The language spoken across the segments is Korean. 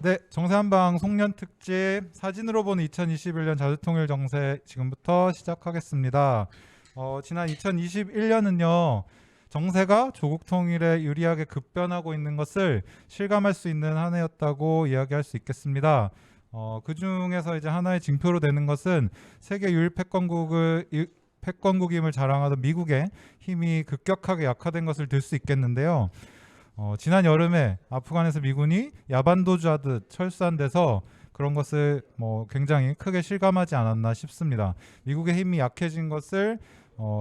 네, 정세한방 송년 특집 사진으로 보는 2021년 자주통일 정세 지금부터 시작하겠습니다. 지난 2021년은요. 정세가 조국 통일에 유리하게 급변하고 있는 것을 실감할 수 있는 한 해였다고 이야기할 수 있겠습니다. 그 중에서 이제 하나의 징표로 되는 것은 세계 유일 패권국임을 자랑하던 미국의 힘이 급격하게 약화된 것을 들 수 있겠는데요. 지난 여름에 아프간에서 미군이 야반도주하듯 철수한 데서 그런 것을 굉장히 크게 실감하지 않았나 싶습니다. 미국의 힘이 약해진 것을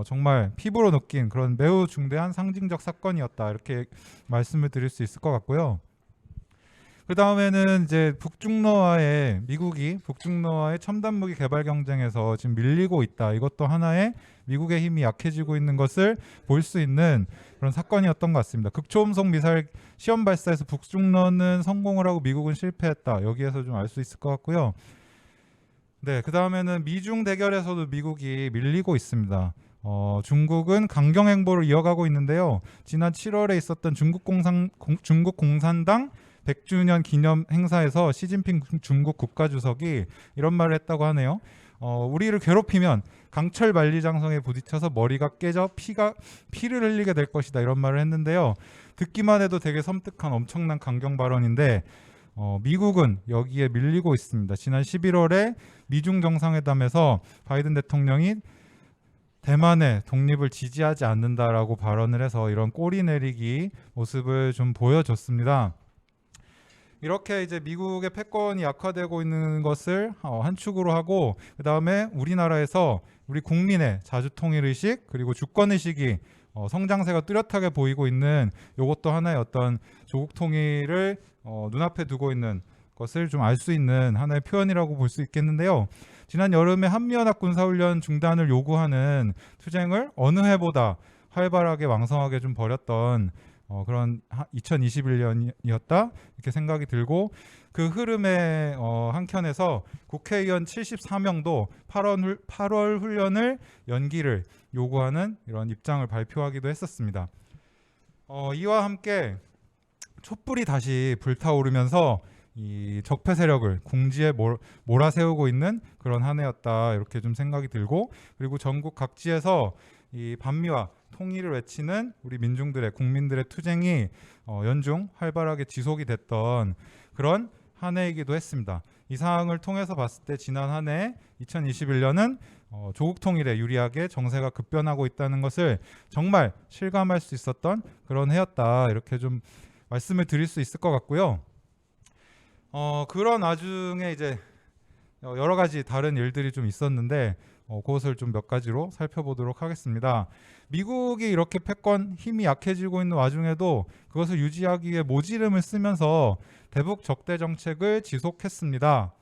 정말 피부로 느낀 그런 매우 중대한 상징적 사건이었다, 이렇게 말씀을 드릴 수 있을 것 같고요. 그 다음에는 이제 미국이 북중러와의 첨단 무기 개발 경쟁에서 지금 밀리고 있다. 이것도 하나의 미국의 힘이 약해지고 있는 것을 볼 수 있는 그런 사건이었던 것 같습니다. 극초음속 미사일 시험 발사에서 북중러는 성공을 하고 미국은 실패했다. 여기에서 좀 알 수 있을 것 같고요. 네, 그 다음에는 미중 대결에서도 미국이 밀리고 있습니다. 중국은 강경 행보를 이어가고 있는데요. 지난 7월에 있었던 중국 공산당 100주년 기념 행사에서 시진핑 중국 국가주석이 이런 말을 했다고 하네요. 우리를 괴롭히면 강철 만리장성에 부딪혀서 머리가 깨져 피를 흘리게 될 것이다, 이런 말을 했는데요. 듣기만 해도 되게 섬뜩한 엄청난 강경 발언인데 미국은 여기에 밀리고 있습니다. 지난 11월에 미중 정상회담에서 바이든 대통령이 대만의 독립을 지지하지 않는다라고 발언을 해서 이런 꼬리 내리기 모습을 좀 보여줬습니다. 이렇게 이제 미국의 패권이 약화되고 있는 것을 한 축으로 하고, 그 다음에 우리나라에서 우리 국민의 자주통일의식 그리고 주권의식이 성장세가 뚜렷하게 보이고 있는, 이것도 하나의 어떤 조국 통일을 눈앞에 두고 있는 것을 좀 알 수 있는 하나의 표현이라고 볼 수 있겠는데요. 지난 여름에 한미연합 군사훈련 중단을 요구하는 투쟁을 어느 해보다 활발하게 왕성하게 좀 벌였던 그런 2021년이었다, 이렇게 생각이 들고, 그 흐름의 한켠에서 국회의원 74명도 8월 훈련을 연기를 요구하는 이런 입장을 발표하기도 했었습니다. 이와 함께 촛불이 다시 불타오르면서 이 적폐 세력을 궁지에 몰아세우고 있는 그런 한 해였다, 이렇게 좀 생각이 들고, 그리고 전국 각지에서 이 반미와 통일을 외치는 우리 국민들의 투쟁이 연중 활발하게 지속이 됐던 그런 한 해이기도 했습니다. 이 상황을 통해서 봤을 때 지난 한 해 2021년은 조국 통일에 유리하게 정세가 급변하고 있다는 것을 정말 실감할 수 있었던 그런 해였다, 이렇게 좀 말씀을 드릴 수 있을 것 같고요. 그런 와중에 이제 여러 가지 다른 일들이 좀 있었는데 그것을 좀 몇 가지로 살펴보도록 하겠습니다. 미국이 이렇게 패권 힘이 약해지고 있는 와중에도 그것을 유지하기 위해 모지름을 쓰면서 대북 적대 정책을 지속했습니다.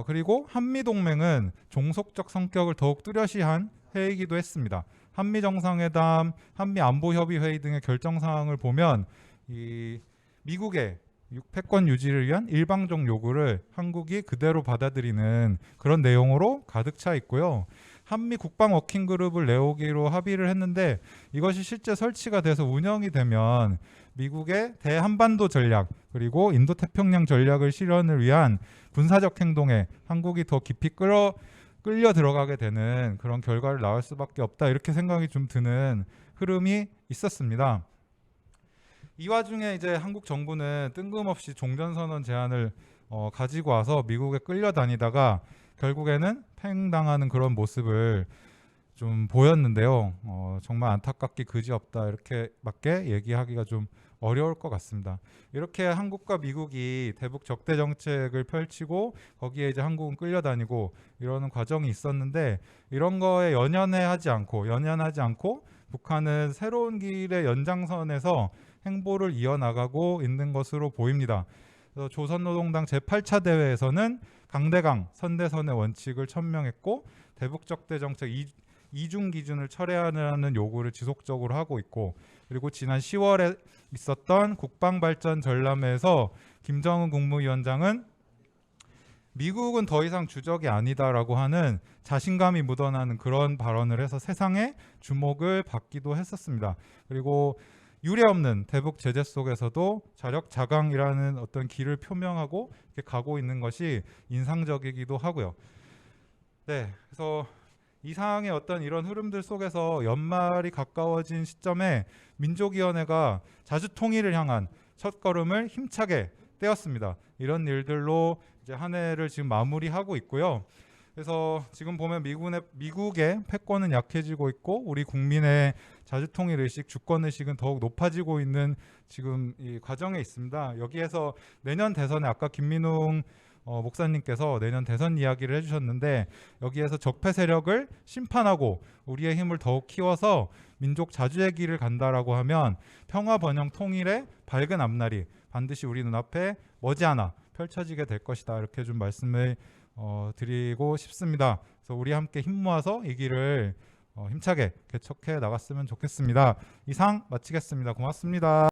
그리고 한미동맹은 종속적 성격을 더욱 뚜렷이한 해이기도 했습니다. 한미정상회담, 한미안보협의회의 등의 결정사항을 보면 이 미국의 패권 유지를 위한 일방적 요구를 한국이 그대로 받아들이는 그런 내용으로 가득 차 있고요. 한미 국방 워킹 그룹을 내오기로 합의를 했는데, 이것이 실제 설치가 돼서 운영이 되면 미국의 대한반도 전략 그리고 인도태평양 전략을 실현을 위한 군사적 행동에 한국이 더 깊이 끌려 들어가게 되는 그런 결과를 낳을 수밖에 없다, 이렇게 생각이 좀 드는 흐름이 있었습니다. 이 와중에 이제 한국 정부는 뜬금없이 종전선언 제안을 가지고 와서 미국에 끌려다니다가 결국에는 팽당하는 그런 모습을 좀 보였는데요. 정말 안타깝기 그지없다, 이렇게밖에 얘기하기가 좀 어려울 것 같습니다. 이렇게 한국과 미국이 대북 적대 정책을 펼치고 거기에 이제 한국은 끌려다니고 이러는 과정이 있었는데, 이런 거에 연연하지 않고 북한은 새로운 길의 연장선에서 행보를 이어나가고 있는 것으로 보입니다. 그래서 조선노동당 제8차 대회에서는 강대강 선대선의 원칙을 천명했고, 대북 적대 정책 이중 기준을 철회하라는 요구를 지속적으로 하고 있고, 그리고 지난 10월에 있었던 국방발전 전람회에서 김정은 국무위원장은 미국은 더 이상 주적이 아니다라고 하는 자신감이 묻어나는 그런 발언을 해서 세상의 주목을 받기도 했었습니다. 그리고 유례 없는 대북 제재 속에서도 자력자강이라는 어떤 길을 표명하고 이렇게 가고 있는 것이 인상적이기도 하고요. 네, 그래서 이상의 어떤 이런 흐름들 속에서 연말이 가까워진 시점에 민족위원회가 자주통일을 향한 첫걸음을 힘차게 떼었습니다. 이런 일들로 이제 한 해를 지금 마무리하고 있고요. 그래서 지금 보면 미국의 패권은 약해지고 있고 우리 국민의 자주통일 의식, 주권 의식은 더욱 높아지고 있는 지금 이 과정에 있습니다. 여기에서 내년 대선에 아까 김민웅 목사님께서 내년 대선 이야기를 해주셨는데 여기에서 적폐 세력을 심판하고 우리의 힘을 더욱 키워서 민족 자주의 길을 간다라고 하면 평화 번영 통일의 밝은 앞날이 반드시 우리 눈앞에 머지않아 펼쳐지게 될 것이다. 이렇게 좀 말씀을 드리고 싶습니다. 그래서 우리 함께 힘 모아서 이 길을 힘차게 개척해 나갔으면 좋겠습니다. 이상 마치겠습니다. 고맙습니다.